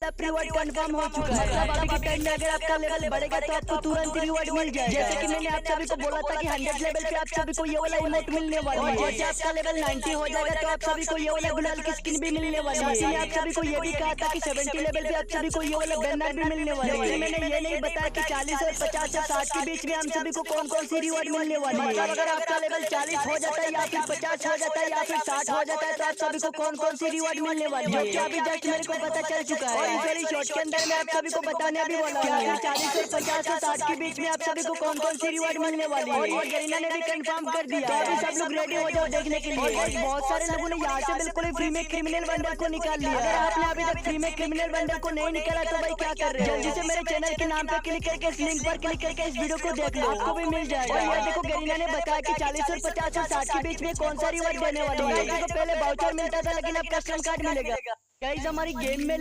Reward confirm हो चुका है। मतलब अभी के टाइम में अगर आपका लेवल बढ़ेगा तो आपको तुरंत रिवॉर्ड मिल जाएगा। जैसे कि मैंने आप सभी को बोला था कि 100 लेवल पे आप सभी को ये वाला इमोट मिलने वाला है। जैसे आपका लेवल 90 हो जाएगा तो आप सभी को ये वाला गुलाल की स्किन भी मिलने वाली है। मैंने आप सभी को ये भी कहा था कि 70 लेवल पे आप सभी को ये वाला बैनर भी मिलने वाला है। मैंने ये नहीं बताया कि 40 और 50 और 60 के बीच में हम सभी को कौन कौन सी रिवॉर्ड मिलने वाली है। मतलब अगर आपका लेवल 40 हो जाता है या फिर 50 हो जाता है या फिर 60 हो जाता है तो आप सभी को कौन कौन सी रिवॉर्ड मिलने वाली है, अभी जस्ट मेरे को पता चल चुका है। और इस वाली शॉट के अंदर मैं आप सभी को बताने भी वाला हूं 40 से 50 से 60 के बीच में आप सभी को कौन कौन सी रिवॉर्ड मिलने वाली है। और ये गरीना ने भी कंफर्म कर दिया। तो अभी सब लोग रेडी हो जाओ देखने के लिए। और बहुत सारे लोगों ने यहाँ से बिल्कुल फ्री में क्रिमिनल बंडल को निकाल लिया। अगर आपने अभी तक फ्री में क्रिमिनल बंडल को नहीं निकाला तो भाई क्या कर रहे हो, जल्दी से मेरे चैनल के नाम पे क्लिक करके इस लिंक पर क्लिक करके इस वीडियो को देख लो, आपको भी मिल जाएगा। और ये देखो गरीना ने बताया कि 40 और 50 और 60 के बीच में कौन सा रिवॉर्ड देने वाली है। देखो पहले वाउचर मिलता था लेकिन अब कस्टम कार्ड मिलेगा। गाइस हमारी गेम में